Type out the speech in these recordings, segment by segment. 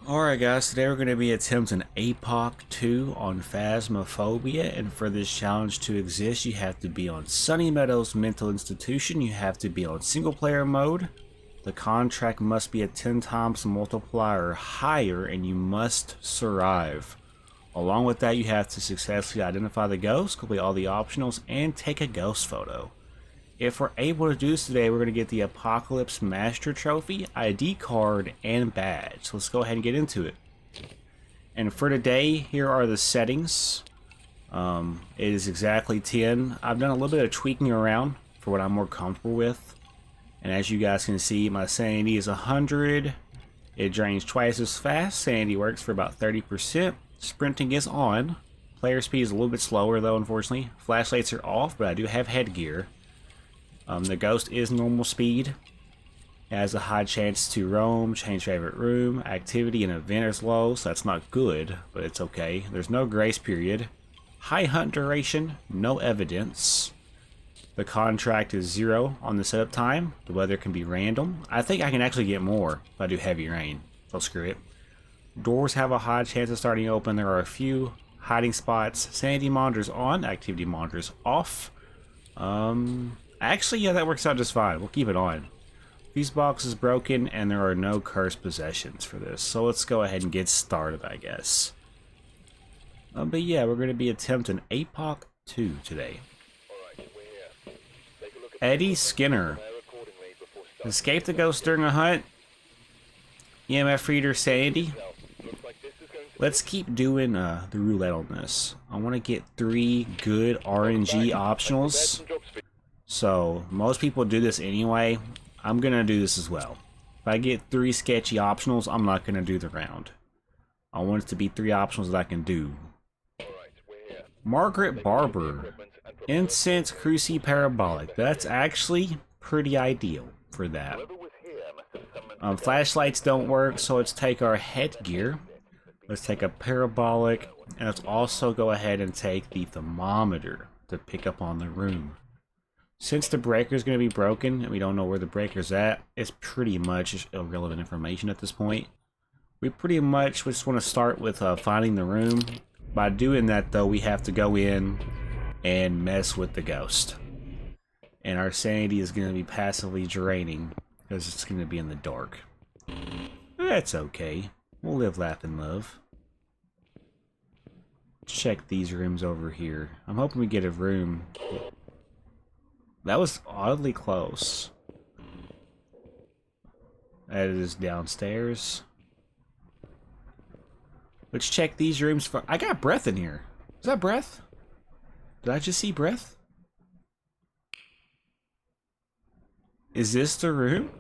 Alright guys, today we're going to be attempting APOC 2 on Phasmophobia, and for this challenge to exist you have to be on Sunny Meadows Mental Institution, you have to be on single player mode, the contract must be a 10 times multiplier or higher, and you must survive. Along with that you have to successfully identify the ghost, complete all the optionals, and take a ghost photo. If we're able to do this today, we're going to get the Apocalypse Master Trophy, ID card, and badge. So let's go ahead and get into it. And for today, here are the settings. It is exactly 10. I've done a little bit of tweaking around for what I'm more comfortable with. And as you guys can see, my sanity is 100. It drains twice as fast. Sanity works for about 30%. Sprinting is on. Player speed is a little bit slower though, unfortunately. Flashlights are off, but I do have headgear. The ghost is normal speed, has a high chance to roam, change favorite room, activity and event is low, so that's not good, but it's okay. There's no grace period. High hunt duration, no evidence. The contract is 0 on the setup time. The weather can be random. I think I can actually get more if I do heavy rain, so screw it. Doors have a high chance of starting open. There are a few hiding spots. Sanity monitors on, activity monitors off. Actually, yeah, that works out just fine. We'll keep it on. Fuse box is broken, and there are no cursed possessions for this. So let's go ahead and get started, I guess. But yeah, we're going to be attempting APOC 2 today. Eddie Skinner. Escape the ghost during a hunt. EMF reader Sandy. Let's keep doing the roulette on this. I want to get 3 good RNG optionals. So, most people do this anyway. I'm going to do this as well. If I get 3 sketchy optionals, I'm not going to do the round. I want it to be 3 optionals that I can do. Margaret Barber. Incense Cruci Parabolic. That's actually pretty ideal for that. Flashlights don't work, so let's take our headgear. Let's take a parabolic, and let's also go ahead and take the thermometer to pick up on the room. Since the breaker is going to be broken and we don't know where the breaker's at, it's pretty much irrelevant information at this point. We pretty much just want to start with finding the room. By doing that though, we have to go in and mess with the ghost. And our sanity is going to be passively draining because it's going to be in the dark. That's okay. We'll live, laugh, and love. Check these rooms over here. I'm hoping we get a room. That was oddly close. That is downstairs. Let's check these rooms for. I got breath in here. Is that breath? Did I just see breath? Is this the room?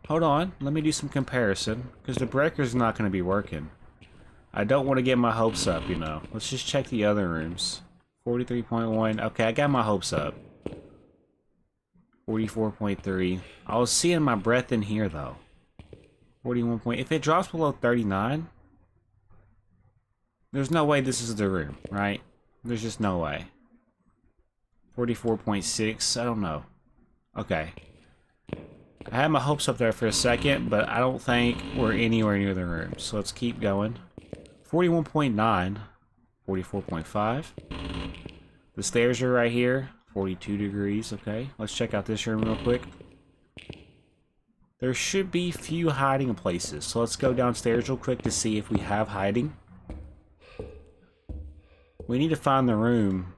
Hold on, let me do some comparison, because the breaker's not going to be working. I don't want to get my hopes up, you know. Let's just check the other rooms. 43.1. Okay, I got my hopes up. 44.3. I was seeing my breath in here though. 41. If it drops below 39, there's no way this is the room, right? There's just no way. 44.6. I don't know. Okay. I had my hopes up there for a second, but I don't think we're anywhere near the room. So let's keep going. 41.9. 44.5. The stairs are right here. 42 degrees. Okay, let's check out this room real quick. There should be few hiding places, so let's go downstairs real quick to see if we have hiding. We need to find the room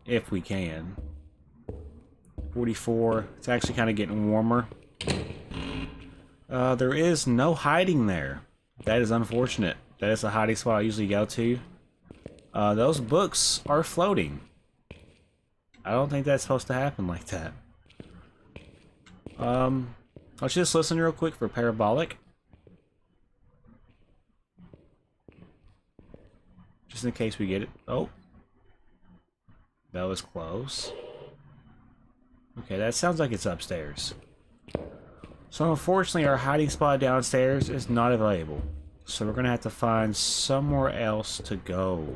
if we can. 44. It's actually kind of getting warmer. There is no hiding there. That is unfortunate. That is a hiding spot I usually go to. Those books are floating. I don't think that's supposed to happen like that. Let's just listen real quick for parabolic. Just in case we get it. Oh. That was close. Okay, that sounds like it's upstairs. So unfortunately our hiding spot downstairs is not available. So we're going to have to find somewhere else to go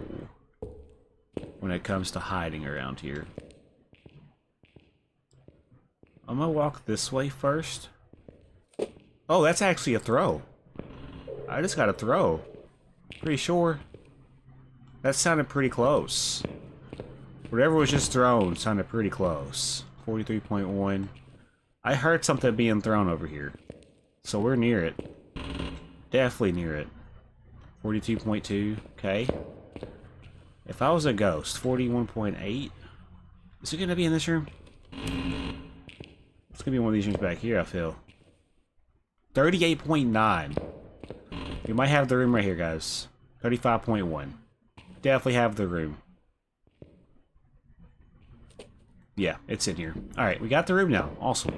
when it comes to hiding around here. I'm going to walk this way first. Oh, that's actually a throw. I just got a throw. Pretty sure. That sounded pretty close. Whatever was just thrown sounded pretty close. 43.1. I heard something being thrown over here. So we're near it. Definitely near it. 42.2. Okay. If I was a ghost, 41.8. Is it going to be in this room? It's going to be one of these rooms back here, I feel. 38.9. We might have the room right here, guys. 35.1. Definitely have the room. Yeah, it's in here. Alright, we got the room now. Awesome.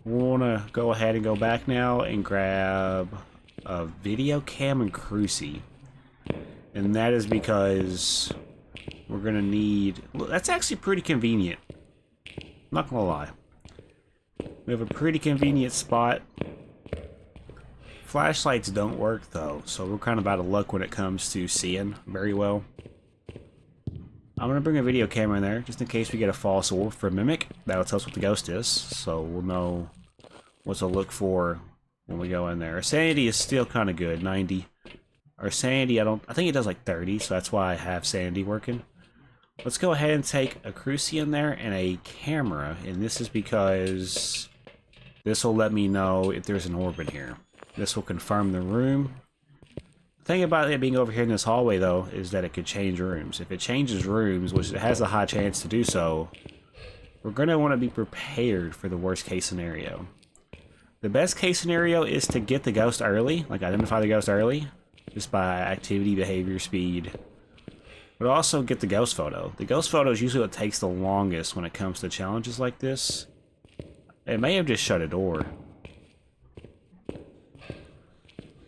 We want to go ahead and go back now and grab a video cam and crucie. And that is because we're going to need... Well, that's actually pretty convenient. Not going to lie. We have a pretty convenient spot. Flashlights don't work though, so we're kind of out of luck when it comes to seeing very well. I'm going to bring a video camera in there, just in case we get a false orb for a mimic. That'll tell us what the ghost is, so we'll know what to look for when we go in there. Our sanity is still kind of good, 90. Our sanity, I think it does like 30, so that's why I have sanity working. Let's go ahead and take a crucie in there and a camera, and this is because this will let me know if there's an orb in here. This will confirm the room. The thing about it being over here in this hallway, though, is that it could change rooms. If it changes rooms, which it has a high chance to do so, we're going to want to be prepared for the worst case scenario. The best case scenario is to get the ghost early, like identify the ghost early, just by activity, behavior, speed. But also get the ghost photo. The ghost photo is usually what takes the longest when it comes to challenges like this. It may have just shut a door.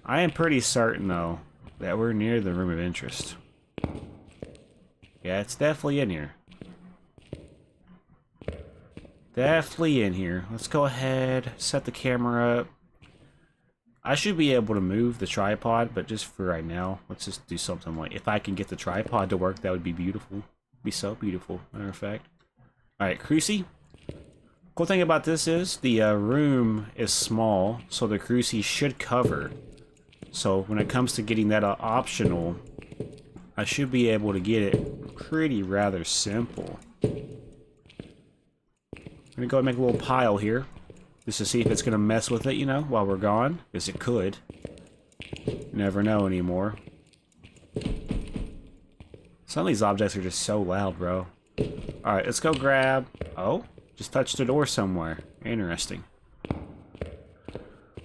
I am pretty certain, though, that we're near the room of interest. Yeah, it's definitely in here. Definitely in here. Let's go ahead, set the camera up. I should be able to move the tripod, but just for right now, let's just do something like... If I can get the tripod to work, that would be beautiful. Be so beautiful, matter of fact. Alright, crucie. Cool thing about this is the room is small, so the crucie should cover. So when it comes to getting that optional, I should be able to get it pretty rather simple. I'm gonna go and make a little pile here, just to see if it's gonna mess with it, you know, while we're gone, because it could. You never know anymore. Some of these objects are just so loud, bro. Alright, let's go grab... Oh, just touched the door somewhere. Interesting.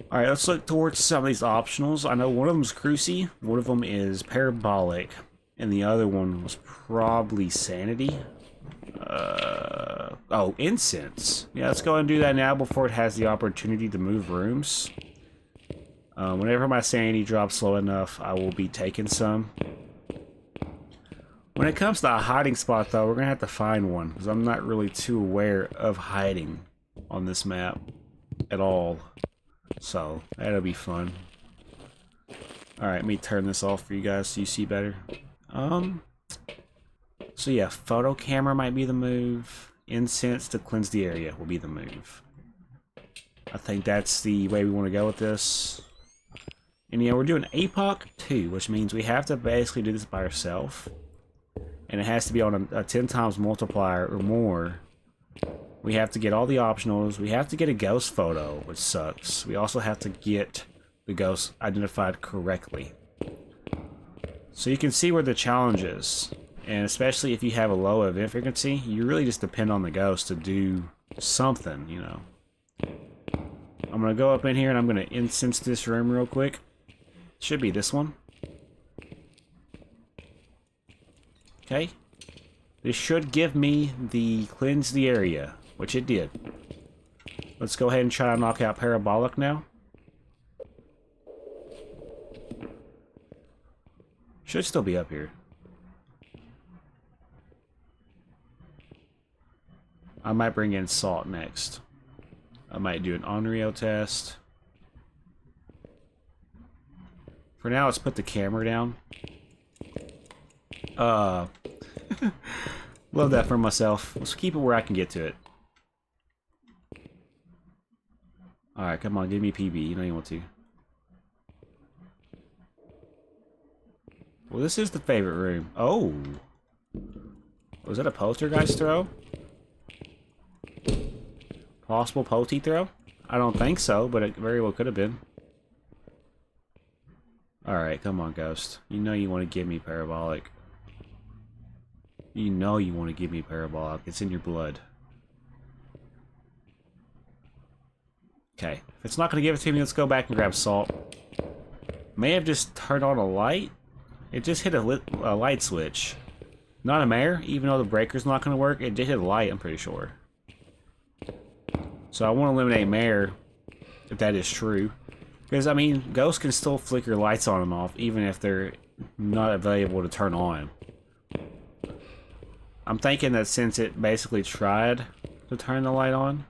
Alright, let's look towards some of these optionals. I know one of them is crucie, one of them is parabolic, and the other one was probably sanity. Oh, incense. Yeah, let's go and do that now before it has the opportunity to move rooms. Whenever my sanity drops low enough, I will be taking some. When it comes to a hiding spot, though, we're going to have to find one, because I'm not really too aware of hiding on this map at all. So, that'll be fun. Alright, let me turn this off for you guys so you see better. So yeah, photo camera might be the move. Incense to cleanse the area will be the move. I think that's the way we want to go with this. And yeah, we're doing APOC 2, which means we have to basically do this by ourselves. And it has to be on a 10 times multiplier or more. We have to get all the optionals. We have to get a ghost photo, which sucks. We also have to get the ghost identified correctly. So you can see where the challenge is. And especially if you have a low event frequency, you really just depend on the ghost to do something, you know. I'm going to go up in here and I'm going to incense this room real quick. Should be this one. Okay. This should give me the cleanse the area, which it did. Let's go ahead and try to knock out parabolic now. Should still be up here. I might bring in salt next. I might do an Onryo test. For now, let's put the camera down. Love that for myself. Let's keep it where I can get to it. Alright, come on, give me PB. You know you want to. Well, this is the favorite room. Oh. Was that a poltergeist throw? Possible poti throw? I don't think so, but it very well could have been. Alright, come on, Ghost. You know you want to give me parabolic. You know you want to give me parabolic. It's in your blood. Okay. If it's not going to give it to me, let's go back and grab salt. May have just turned on a light. It just hit a light switch. Not a mare, even though the breaker's not going to work. It did hit a light, I'm pretty sure. So I want to eliminate mare, if that is true. Because, I mean, ghosts can still flicker lights on and off, even if they're not available to turn on. I'm thinking that since it basically tried to turn the light on,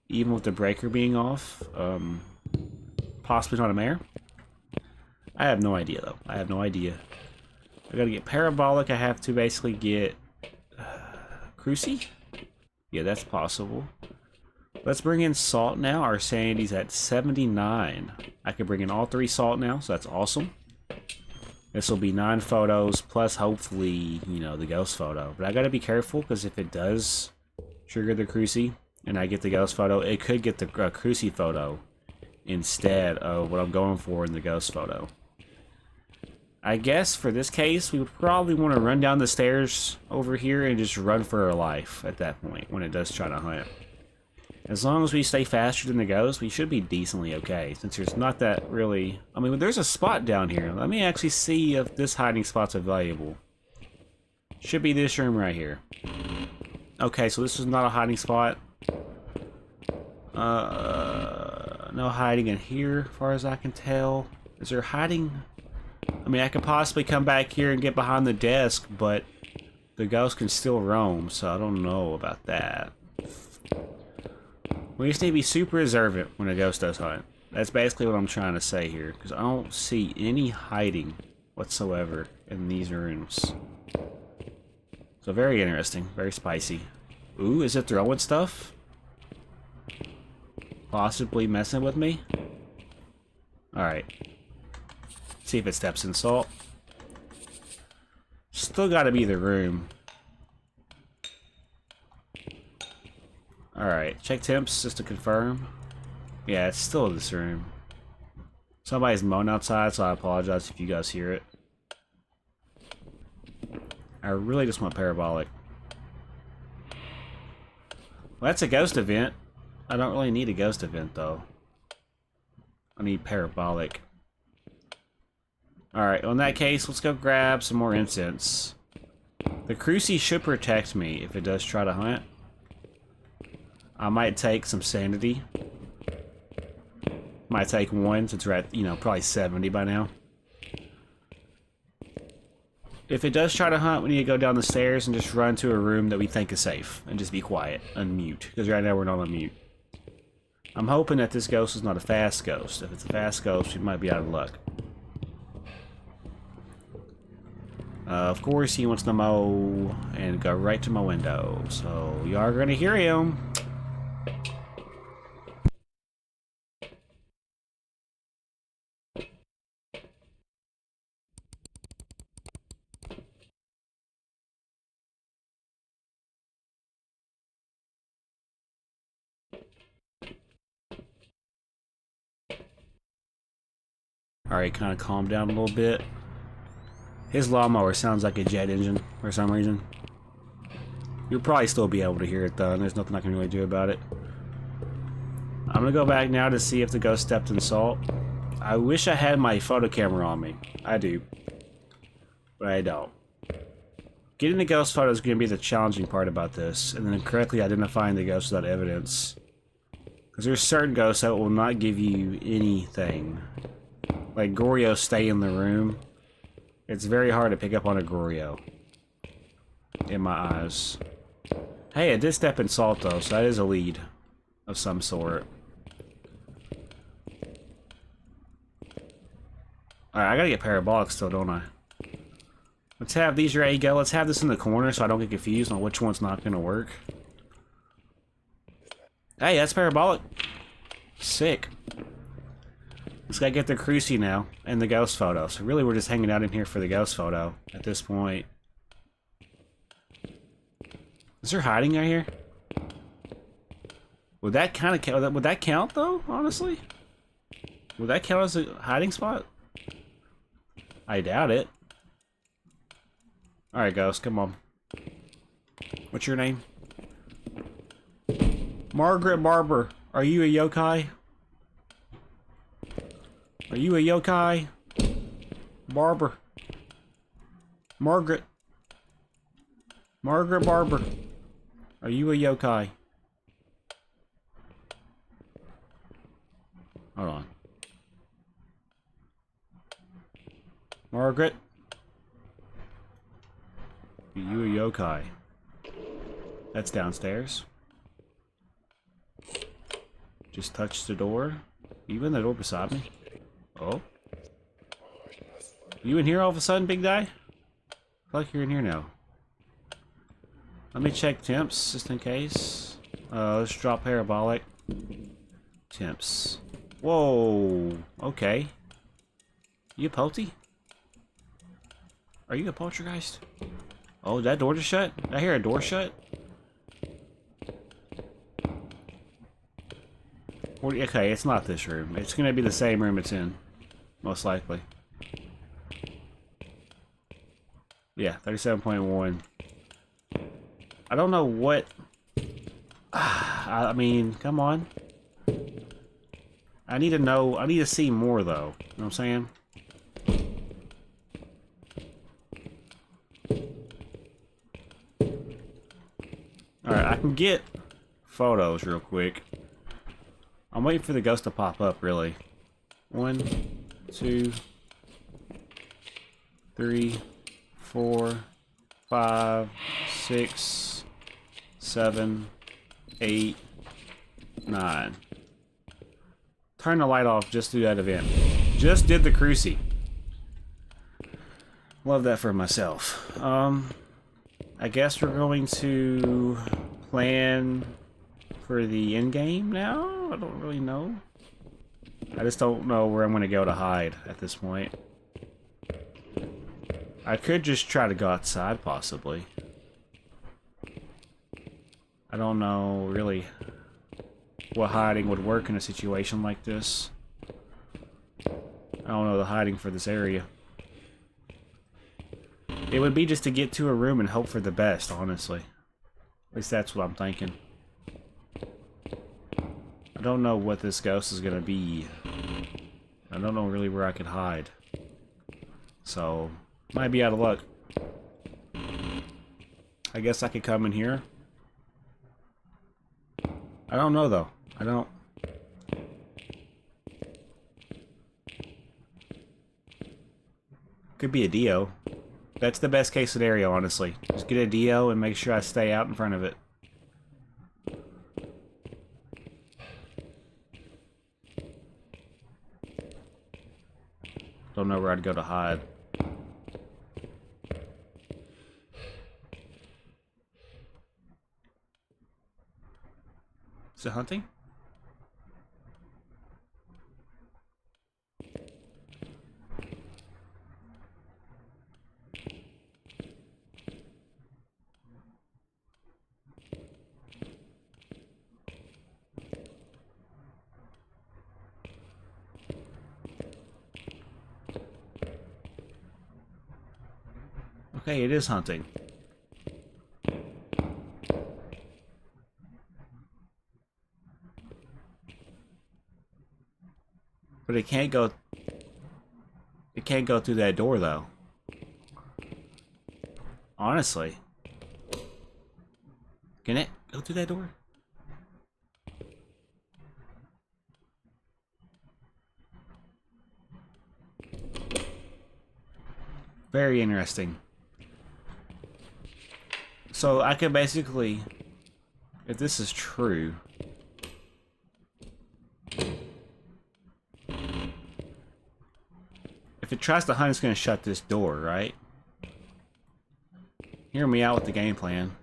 even with the breaker being off, possibly not a mare. I have no idea, though. I have no idea. I gotta get parabolic. I have to basically get Cruci? Yeah, that's possible. Let's bring in salt now. Our sanity's at 79. I can bring in all 3 salt now, so that's awesome. This will be 9 photos, plus hopefully, you know, the ghost photo. But I gotta be careful, because if it does trigger the Cruci, and I get the ghost photo, it could get the Cruci photo instead of what I'm going for in the ghost photo. I guess for this case, we would probably want to run down the stairs over here and just run for our life at that point when it does try to hunt. As long as we stay faster than the ghost, we should be decently okay, since there's not that really... I mean, there's a spot down here. Let me actually see if this hiding spot's available. Should be this room right here. Okay, so this is not a hiding spot. No hiding in here, as far as I can tell. Is there hiding? I mean, I could possibly come back here and get behind the desk, but the ghost can still roam, so I don't know about that. We just need to be super observant when a ghost does hunt. That's basically what I'm trying to say here, because I don't see any hiding whatsoever in these rooms. So very interesting, very spicy. Ooh, is it throwing stuff? Possibly messing with me? Alright. See if it steps in salt. Still gotta be the room. Alright, check temps just to confirm. Yeah, it's still this room. Somebody's mowing outside, so I apologize if you guys hear it. I really just want parabolic. Well, that's a ghost event. I don't really need a ghost event, though. I need parabolic. Alright, well in that case, let's go grab some more incense. The Cruci should protect me if it does try to hunt. I might take some sanity. Might take 1 since we're at, you know, probably 70 by now. If it does try to hunt, we need to go down the stairs and just run to a room that we think is safe. And just be quiet. Unmute. Because right now we're not on mute. I'm hoping that this ghost is not a fast ghost. If it's a fast ghost, we might be out of luck. Of course, he wants to mow and go right to my window. So, you are going to hear him. Alright, kind of calm down a little bit. His lawnmower sounds like a jet engine for some reason. You'll probably still be able to hear it though, and there's nothing I can really do about it. I'm gonna go back now to see if the ghost stepped in salt. I wish I had my photo camera on me. I do. But I don't. Getting the ghost photo is gonna be the challenging part about this, and then correctly identifying the ghost without evidence. Because there's certain ghosts that will not give you anything. Like Goryo stay in the room. It's very hard to pick up on a Goryo. In my eyes. Hey, it did step in salt though, so that is a lead. Of some sort. Alright, I gotta get parabolic still, don't I? Let's have these ready to go. Let's have this in the corner so I don't get confused on which one's not gonna work. Hey, that's parabolic. Sick. Just gotta get the crucie now and the ghost photo. So really we're just hanging out in here for the ghost photo at this point. Is there hiding right here? Would that kind of count? Would that count though, honestly? Would that count as a hiding spot? I doubt it. Alright, ghost, come on. What's your name? Margaret Barber. Are you a yokai? Are you a yokai? Barber. Margaret. Margaret Barber. Are you a yokai? Hold on. Margaret? Are you a yokai? That's downstairs. Just touch the door. Even the door beside me. Oh. You in here all of a sudden, big guy? I feel like you're in here now. Let me check temps, just in case. Let's drop parabolic. Temps. Whoa. Okay. You a polty? Are you a poltergeist? Oh, that door just shut? Did I hear a door shut? Okay, it's not this room. It's gonna be the same room it's in. Most likely. Yeah, 37.1. I don't know what... I mean, come on. I need to know... I need to see more, though. You know what I'm saying? Alright, I can get photos real quick. I'm waiting for the ghost to pop up, really. 1, 2, 3, 4, 5, 6, 7, 8, 9. Turn the light off just through that event. Just did the crucie. Love that for myself. I guess we're going to plan for the end game now? I don't really know. I just don't know where I'm going to go to hide at this point. I could just try to go outside, possibly. I don't know, really, what hiding would work in a situation like this. I don't know the hiding for this area. It would be just to get to a room and hope for the best, honestly. At least that's what I'm thinking. I don't know what this ghost is gonna be. I don't know really where I could hide. So, might be out of luck. I guess I could come in here. I don't know though. I don't... Could be a Dio. That's the best case scenario, honestly. Just get a Dio and make sure I stay out in front of it. Don't know where I'd go to hide. Is it hunting? Okay, it is hunting. But it can't go... It can't go through that door, though. Honestly. Can it go through that door? Very interesting. So I could basically, if this is true, if it tries to hunt, it's going to shut this door, right? Hear me out with the game plan.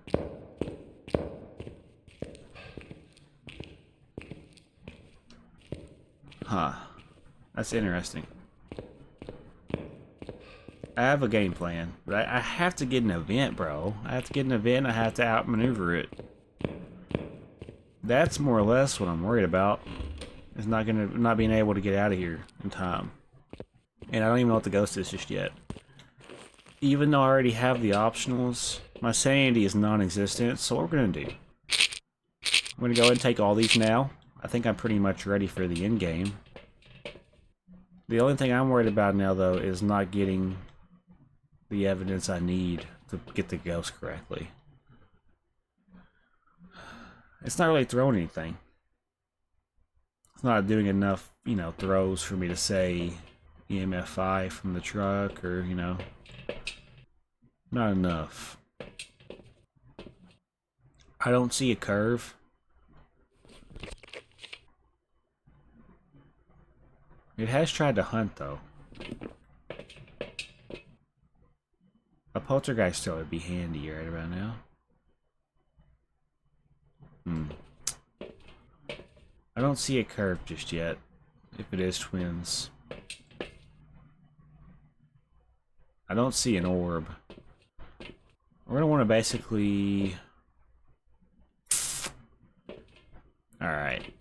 Huh. That's interesting. I have a game plan, but I have to get an event, bro. I have to get an event, I have to outmaneuver it. That's more or less what I'm worried about. Is not being able to get out of here in time. And I don't even know what the ghost is just yet. Even though I already have the optionals, my sanity is non-existent, so what we're gonna do. I'm gonna go ahead and take all these now. I think I'm pretty much ready for the end game. The only thing I'm worried about now, though, is not getting the evidence I need to get the ghost correctly. It's not really throwing anything. It's not doing enough, you know, throws for me to say EMF 5 from the truck, or, you know, not enough. I don't see a curve. It has tried to hunt, though. A poltergeist still would be handy right about now. I don't see a curve just yet, if it is twins. I don't see an orb. We're gonna want to basically... Alright.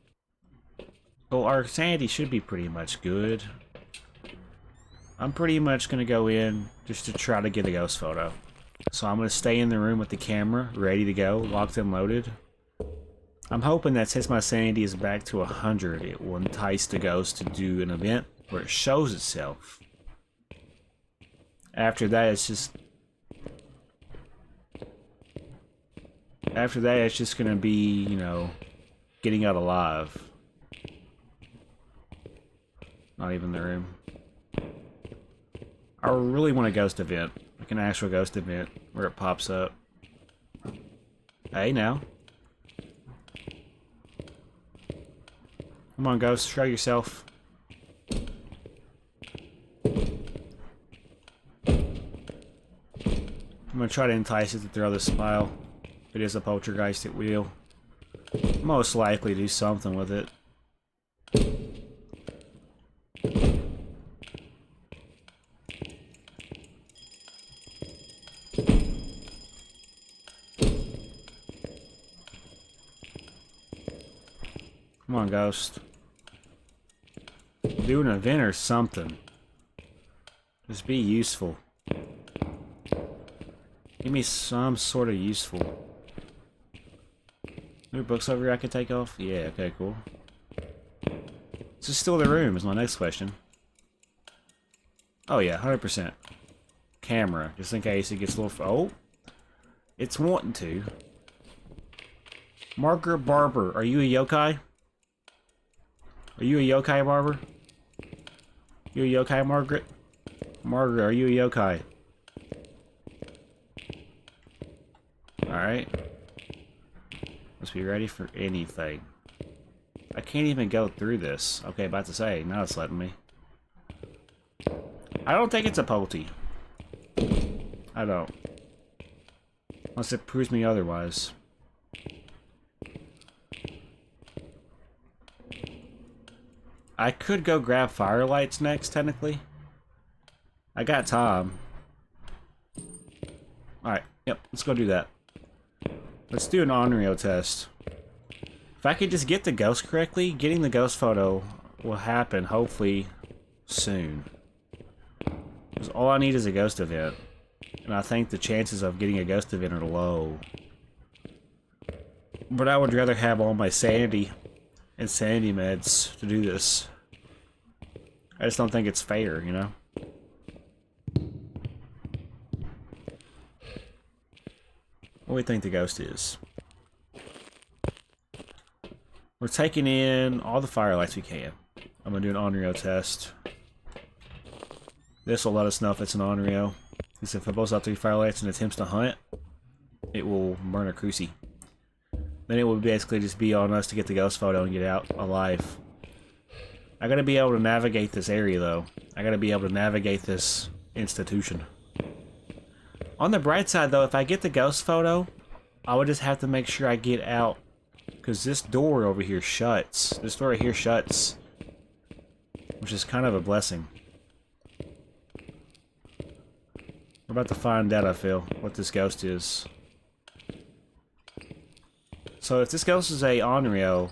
Well, our sanity should be pretty much good. I'm pretty much gonna go in just to try to get a ghost photo. So I'm gonna stay in the room with the camera, ready to go, locked and loaded. I'm hoping that since my sanity is back to 100, it will entice the ghost to do an event where it shows itself. After that, it's just... After that, it's just gonna be, you know, getting out alive. Not even the room. I really want a ghost event. Like an actual ghost event where it pops up. Hey, now. Come on, ghost, show yourself. I'm gonna try to entice it to throw the smile. If it is a poltergeist, it will. Most likely do something with it. Come on, ghost. Do an event or something. Just be useful. Give me some sort of useful. New books over here I can take off? Yeah, okay, cool. Is this still the room is my next question. Oh yeah, 100%. Camera, just in case it gets a little... Oh! It's wanting to. Margaret Barber, are you a yokai? Are you a yokai, Barber? You a yokai, Margaret? Margaret, are you a yokai? Alright. Let's be ready for anything. I can't even go through this. Okay, about to say, now it's letting me. I don't think it's a polty. I don't. Unless it proves me otherwise. I could go grab firelights next, technically. I got time. Alright, yep, let's go do that. Let's do an Onryo test. If I could just get the ghost correctly, getting the ghost photo will happen, hopefully, soon. Because all I need is a ghost event. And I think the chances of getting a ghost event are low. But I would rather have all my sanity and sanity meds to do this. I just don't think it's fair, you know? What do we think the ghost is? We're taking in all the firelights we can. I'm gonna do an Onryo test. This will let us know if it's an Onryo. Because if it blows out 3 firelights and attempts to hunt, it will burn a crucie. Then it will basically just be on us to get the ghost photo and get out alive. I gotta be able to navigate this area though. I gotta be able to navigate this institution. On the bright side though, if I get the ghost photo, I would just have to make sure I get out. Because this door over here shuts. This door right here shuts which is kind of a blessing. We're about to find out, I feel, what this ghost is. So if this ghost is a Onryo,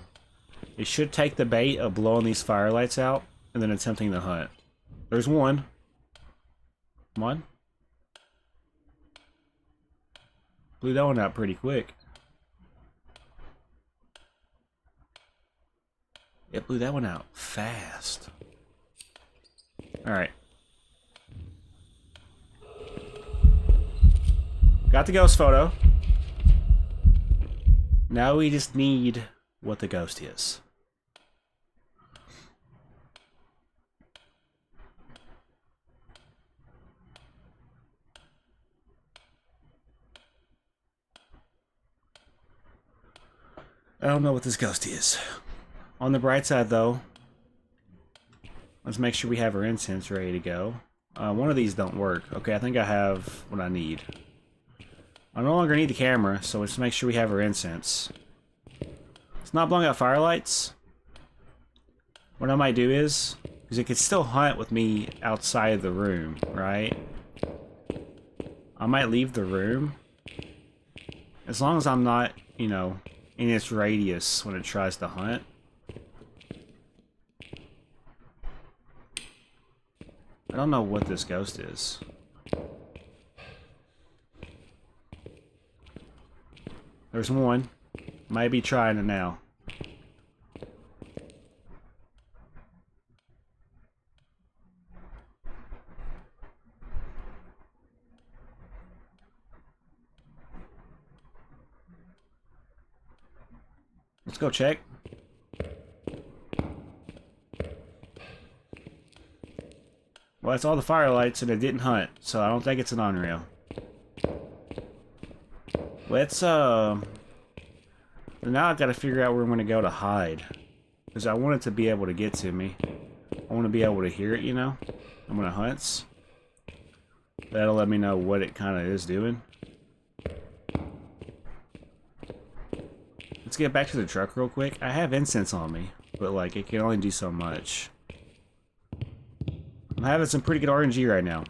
it should take the bait of blowing these firelights out and then attempting to hunt. There's one. Come on. Blew that one out pretty quick. It blew that one out fast. Alright. Got the ghost photo. Now we just need what the ghost is. I don't know what this ghost is. On the bright side, though, let's make sure we have our incense ready to go. One of these don't work. Okay, I think I have what I need. I no longer need the camera, so let's make sure we have our incense. It's not blowing out firelights. What I might do is, because it could still hunt with me outside of the room, right? I might leave the room. As long as I'm not, you know, in its radius when it tries to hunt. I don't know what this ghost is. There's one. Might be trying it now. Let's go check. Well, that's all the firelights and it didn't hunt, so I don't think it's an Onryo. Let's, now I've got to figure out where I'm going to go to hide. Because I want it to be able to get to me. I want to be able to hear it, you know? I'm when it hunts. That'll let me know what it kind of is doing. Let's get back to the truck real quick. I have incense on me, but like, it can only do so much. I'm having some pretty good RNG right now.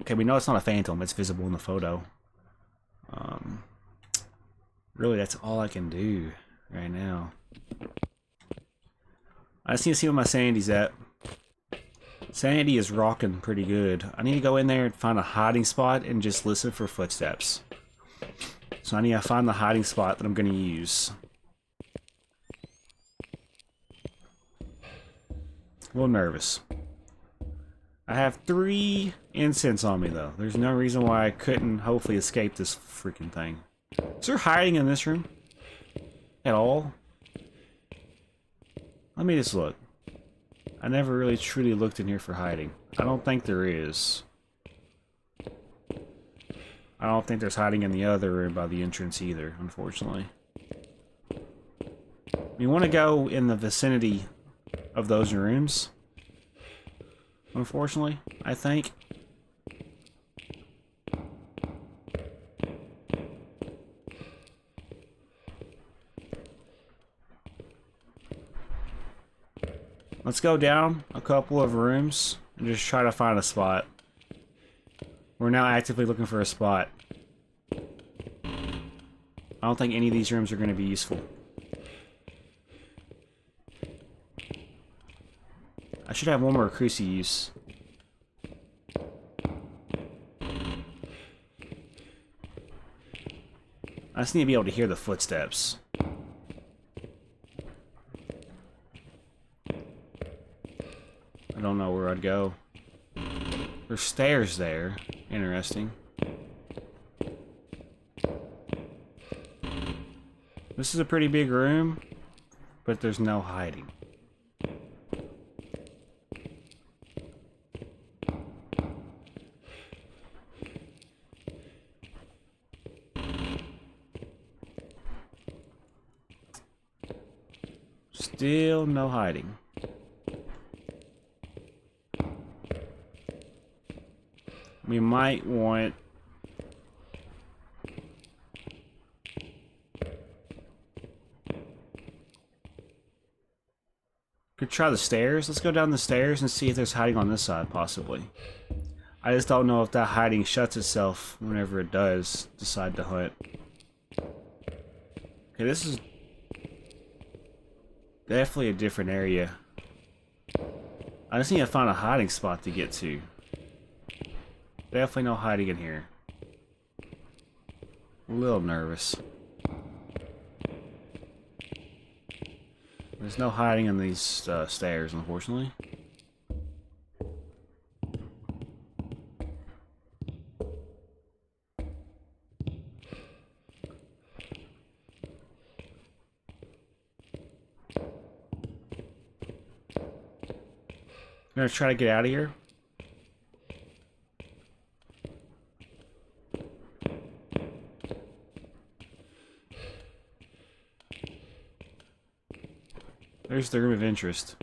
Okay, we know it's not a phantom. It's visible in the photo. Really, that's all I can do right now. I just need to see where my sanity's at. Sanity is rocking pretty good. I need to go in there and find a hiding spot and just listen for footsteps. So I need to find the hiding spot that I'm going to use. A little nervous. I have 3 incense on me, though. There's no reason why I couldn't hopefully escape this freaking thing. Is there hiding in this room? At all? Let me just look. I never really truly looked in here for hiding. I don't think there is. I don't think there's hiding in the other room by the entrance either, unfortunately. We want to go in the vicinity of those rooms. Unfortunately, I think. Let's go down a couple of rooms and just try to find a spot. We're now actively looking for a spot. I don't think any of these rooms are going to be useful. I should have one more cruci use. I just need to be able to hear the footsteps. I don't know where I'd go. There's stairs there. Interesting. This is a pretty big room, but there's no hiding. Still no hiding. We might want... Could try the stairs. Let's go down the stairs and see if there's hiding on this side, possibly. I just don't know if that hiding shuts itself whenever it does decide to hunt. Okay, this is definitely a different area. I just need to find a hiding spot to get to. Definitely no hiding in here. A little nervous. There's no hiding in these stairs, unfortunately. I'm gonna try to get out of here. There's the room of interest.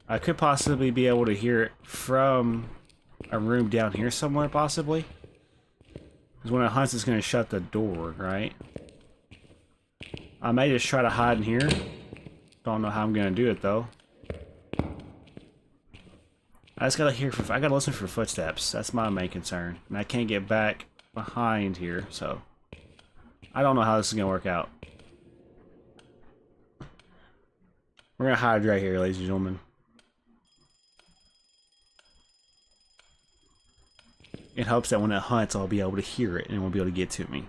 I could possibly be able to hear it from a room down here somewhere, possibly. Because when it hunts, it's going to shut the door, right? I may just try to hide in here. Don't know how I'm going to do it, though. I just gotta I gotta listen for footsteps. That's my main concern. And I can't get back behind here, so I don't know how this is gonna work out. We're gonna hide right here, ladies and gentlemen. In hopes that when it hunts, I'll be able to hear it and it won't be able to get to me.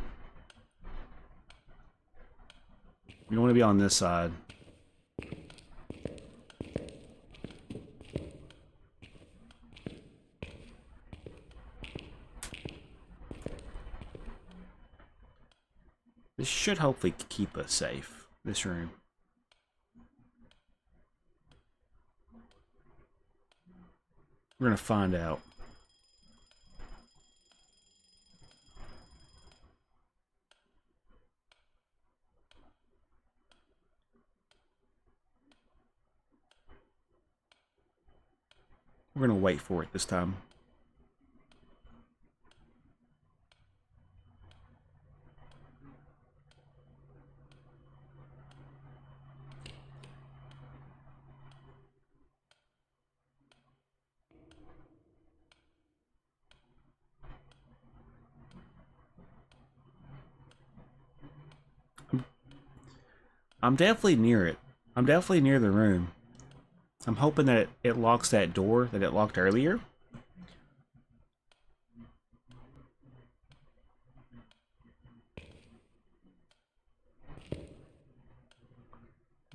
We don't want to be on this side. This should hopefully keep us safe, this room. We're gonna find out. We're gonna wait for it this time. I'm definitely near it. I'm definitely near the room. I'm hoping that it locks that door that it locked earlier.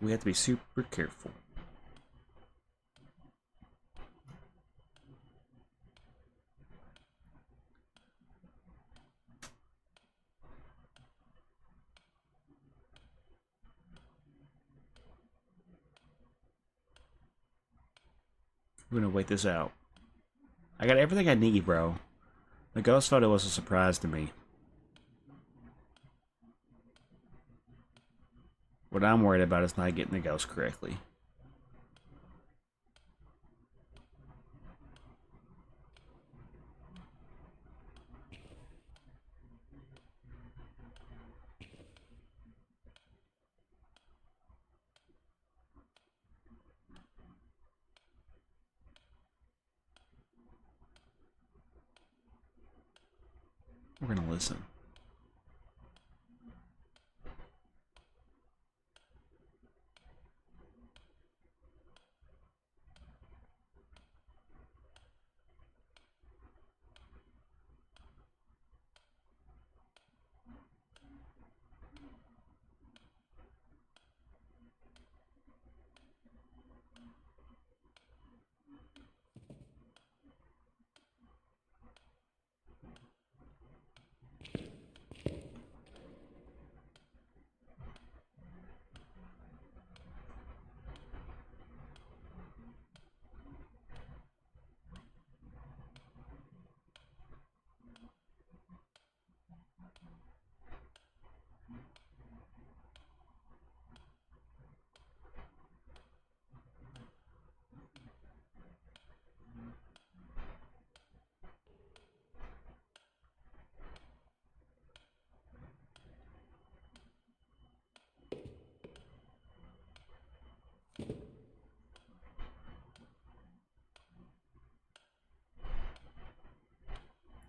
We have to be super careful. We're gonna wait this out. I got everything I need, bro. The ghost photo was a surprise to me. What I'm worried about is not getting the ghost correctly. We're gonna listen.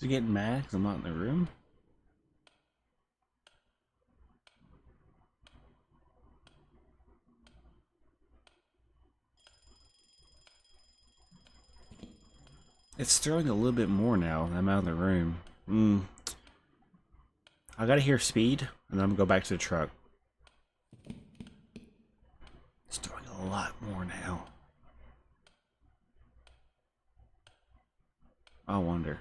Is he getting mad because I'm not in the room? It's throwing a little bit more now. I'm out of the room. I gotta hear speed, and then I'm gonna go back to the truck. It's throwing a lot more now. I wonder.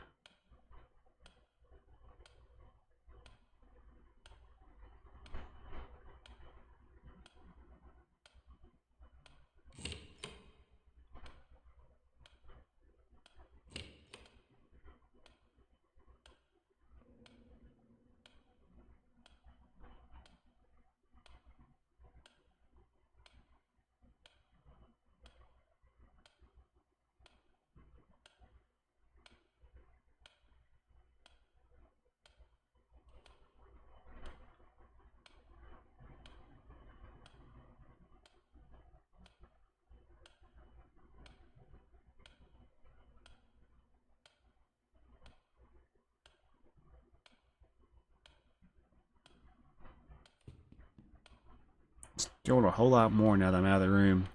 Doing a whole lot more now that I'm out of the room.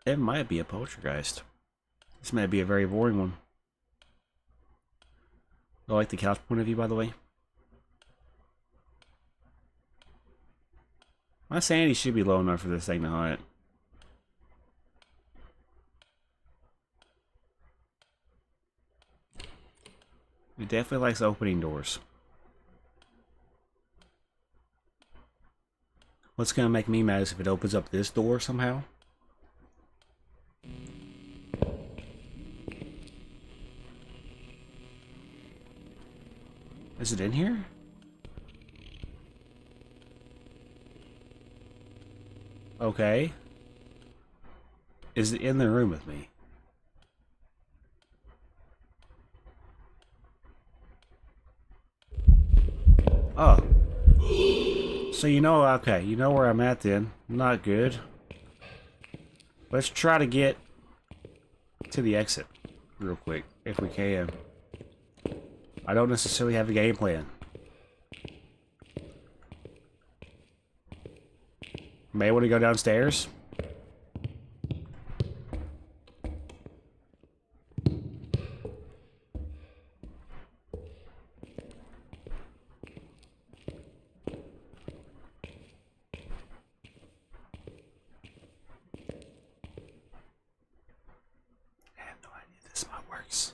It might be a poltergeist. This might be a very boring one. I like the couch point of view, by the way. My sanity should be low enough for this thing to hunt. It definitely likes opening doors. What's gonna make me mad is if it opens up this door somehow. Is it in here? Okay. Is it in the room with me? Oh. So you know, okay, you know where I'm at then. Not good. Let's try to get to the exit real quick, if we can. I don't necessarily have a game plan. May want to go downstairs. I have no idea if this spot works.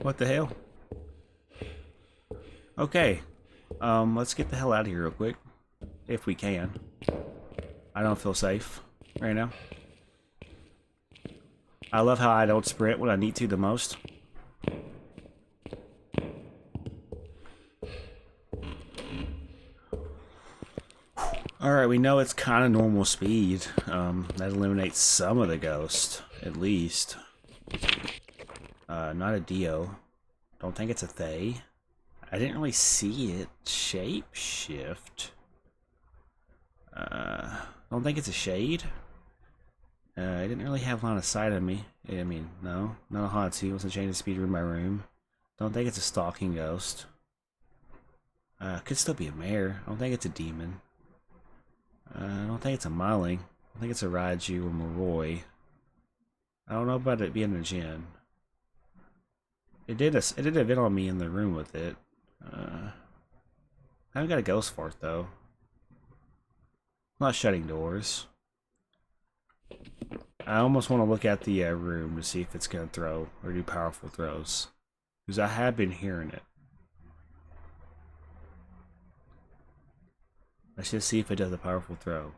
What the hell? Okay. Let's get the hell out of here real quick. If we can. I don't feel safe right now. I love how I don't sprint when I need to the most. Alright, we know it's kind of normal speed. That eliminates some of the ghost, at least. Not a Dio. Don't think it's a Thay. I didn't really see it shape shift. Don't think it's a shade. I didn't really have line of sight on me. I mean, no. Not a Haunted. Wasn't changing the speed in my room. Don't think it's a stalking ghost. Could still be a mare. I don't think it's a demon. I don't think it's a Myling. I think it's a Raiju or Moroi. I don't know about it being a Jinn. It did a bit on me in the room with it. I haven't got a ghost fart though. I'm not shutting doors. I almost want to look at the room to see if it's going to throw or do powerful throws. Because I have been hearing it. Let's just see if it does a powerful throw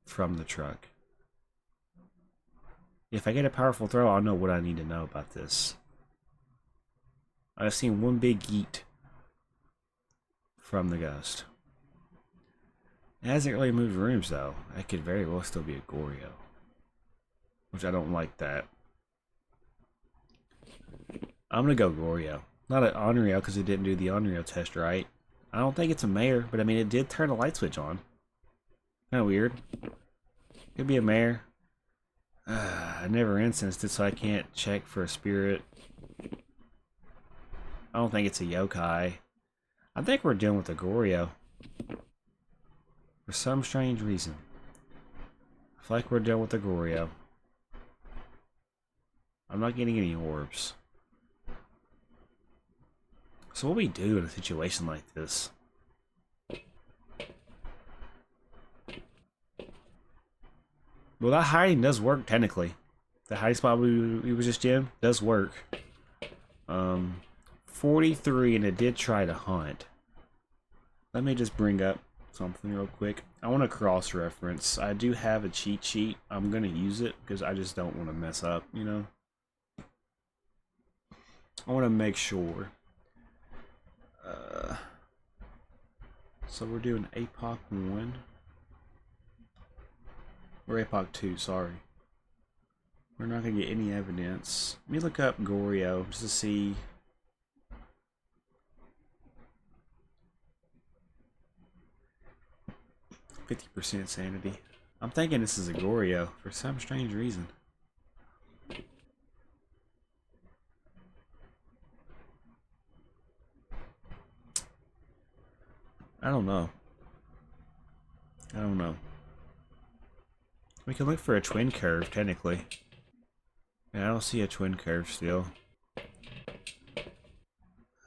from the truck. If I get a powerful throw, I'll know what I need to know about this. I've seen one big yeet from the ghost. It hasn't really moved rooms though. That could very well still be a Goryo. Which I don't like that. I'm gonna go Goryo. Not an Onryo because it didn't do the Onryo test right. I don't think it's a mare, but I mean it did turn a light switch on. Kinda weird. Could be a mare. I never instanced it, so I can't check for a spirit. I don't think it's a yokai. I think we're dealing with a Goryo. For some strange reason. I feel like we're dealing with a Goryo. I'm not getting any orbs. So what do we do in a situation like this? Well, that hiding does work technically. The hiding spot we was just in does work. 43, and it did try to hunt. Let me just bring up something real quick. I want to cross-reference. I do have a cheat sheet. I'm going to use it because I just don't want to mess up, you know? I want to make sure. So we're doing APOC 1. Or APOC 2, sorry. We're not going to get any evidence. Let me look up Goryo just to see. %, sanity. I'm thinking this is a Goryo for some strange reason. I don't know. I don't know. We can look for a twin curve, technically. Yeah, I don't see a twin curve still.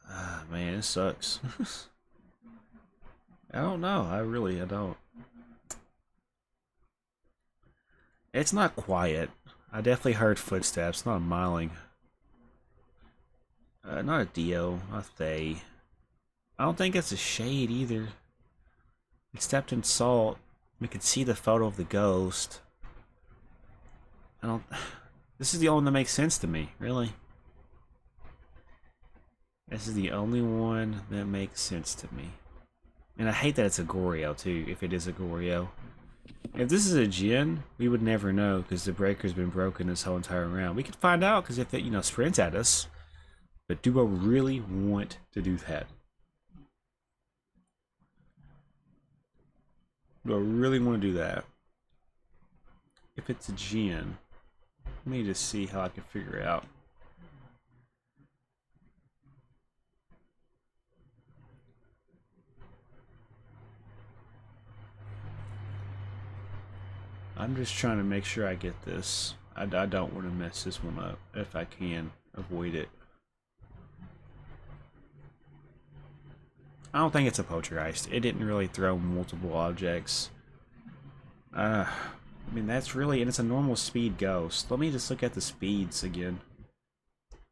Ah, man, this sucks. I don't know. I don't. It's not quiet. I definitely heard footsteps, not a miling. Not a Dio, not a Thay. I don't think it's a shade either. It stepped in salt. We could see the photo of the ghost. I don't. This is the only one that makes sense to me, really. This is the only one that makes sense to me. And I hate that it's a Goryo too, if it is a Goryo. If this is a Jin, we would never know because the breaker's been broken this whole entire round. We could find out because if it, sprints at us. But do I really want to do that? Do I really want to do that? If it's a Jin, let me just see how I can figure it out. I'm just trying to make sure I get this. I don't want to mess this one up if I can avoid it. I don't think it's a poltergeist. It didn't really throw multiple objects. I mean, that's really, and it's a normal speed ghost. Let me just look at the speeds again.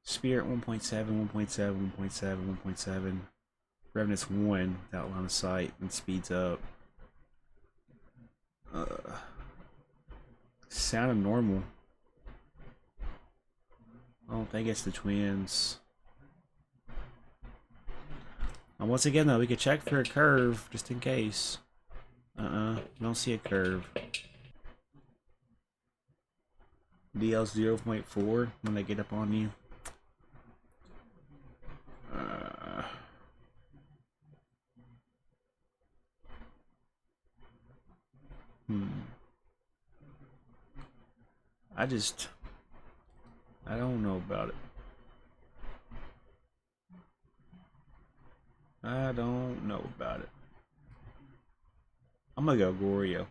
Spirit 1.7, 1.7, 1.7, 1.7. Revenant's 1 without line of sight and speeds up. Sound of normal. I don't think it's the twins. And once again though, we could check for a curve just in case. Don't see a curve. DL 0.4 when they get up on you. I don't know about it. I don't know about it. I'm gonna go Goryo.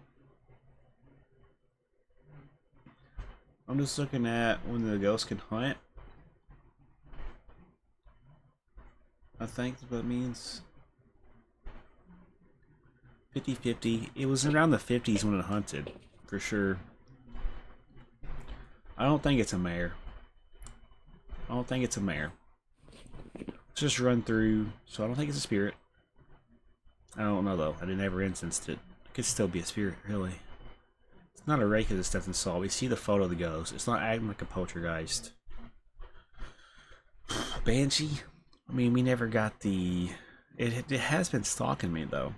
I'm just looking at when the ghost can hunt. I think that's what it means. 50-50. It was around the 50s when it hunted, for sure. I don't think it's a mare. I don't think it's a mare. just run through. So I don't think it's a spirit. I don't know though. I didn't ever instanced it. It could still be a spirit, really. It's not a ray because it's Stephen Saul. We see the photo of the ghost. It's not acting like a poltergeist. Banshee? I mean, we never got the... It has been stalking me, though.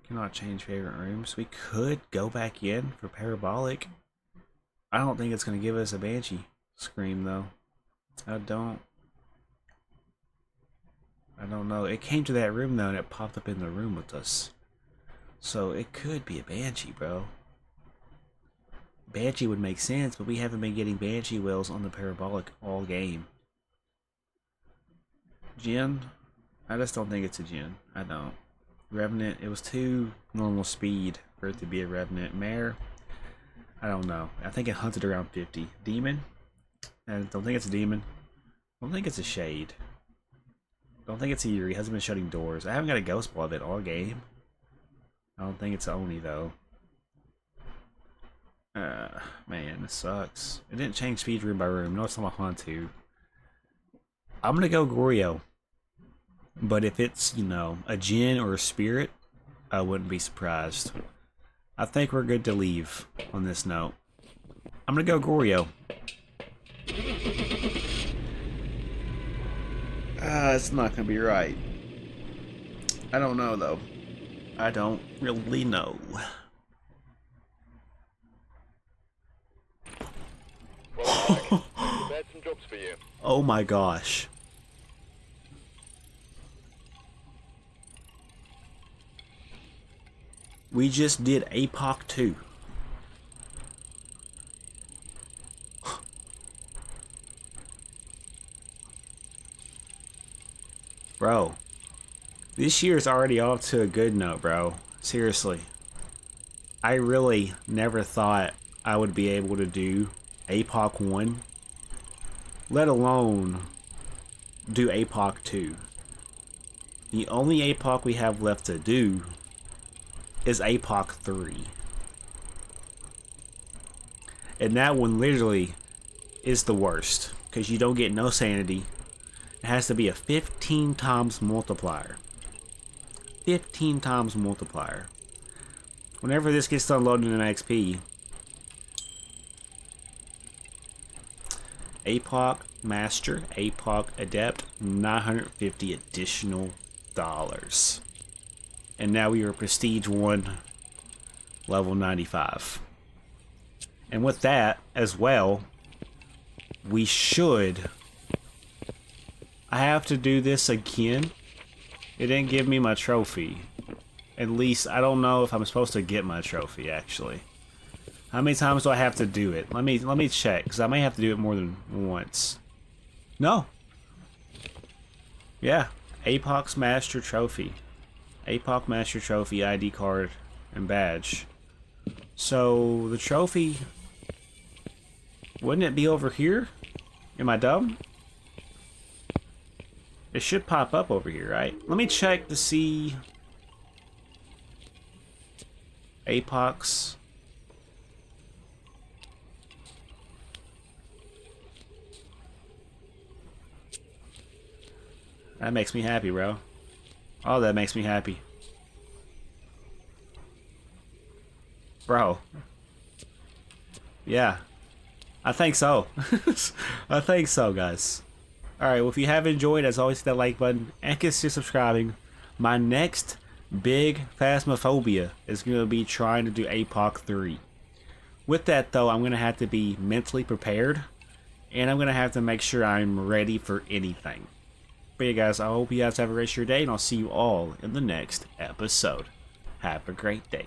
Cannot change favorite rooms. We could go back in for parabolic. I don't think it's going to give us a Banshee scream, though. I don't know. It came to that room, though, and it popped up in the room with us. So it could be a Banshee, bro. Banshee would make sense, but we haven't been getting Banshee whales on the parabolic all game. Jinn? I just don't think it's a Jinn. I don't. Revenant, it was too normal speed for it to be a Revenant. Mare? I don't know. I think it hunted around 50. Demon? I don't think it's a demon. I don't think it's a shade. I don't think it's a Yuri. It hasn't been shutting doors. I haven't got a ghost ball of it all game. I don't think it's Oni though. Man, this sucks. It didn't change speed room by room. No, it's not a Hantu. I'm gonna go Goryo. But if it's, you know, a Jinn or a Spirit, I wouldn't be surprised. I think we're good to leave on this note. I'm gonna go Goryo. It's not gonna be right. I don't know though. I don't really know. Some jobs for you. Oh my gosh. We just did APOC 2. Bro. This year's already off to a good note, bro. Seriously. I really never thought I would be able to do APOC 1, let alone do APOC 2. The only APOC we have left to do is APOC 3. And that one literally is the worst, because you don't get no sanity. It has to be a 15 times multiplier. 15 times multiplier. Whenever this gets done loading in XP, APOC Master, APOC Adept, 950 additional dollars. And now we are Prestige 1, level 95. And with that, as well, we should... I have to do this again. It didn't give me my trophy. At least, I don't know if I'm supposed to get my trophy, actually. How many times do I have to do it? Let me check, because I may have to do it more than once. No. Yeah. APOC's Master Trophy. APOC Master Trophy, ID card, and badge. So, the trophy... Wouldn't it be over here? Am I dumb? It should pop up over here, right? Let me check to see... APOC's... That makes me happy, bro. Oh, that makes me happy. Bro. Yeah. I think so. I think so, guys. Alright, well, if you have enjoyed, as always, hit that like button and consider subscribing. My next big Phasmophobia is going to be trying to do APOC 3. With that, though, I'm going to have to be mentally prepared. And I'm going to have to make sure I'm ready for anything. But yeah, guys, I hope you guys have a great rest of your day, and I'll see you all in the next episode. Have a great day.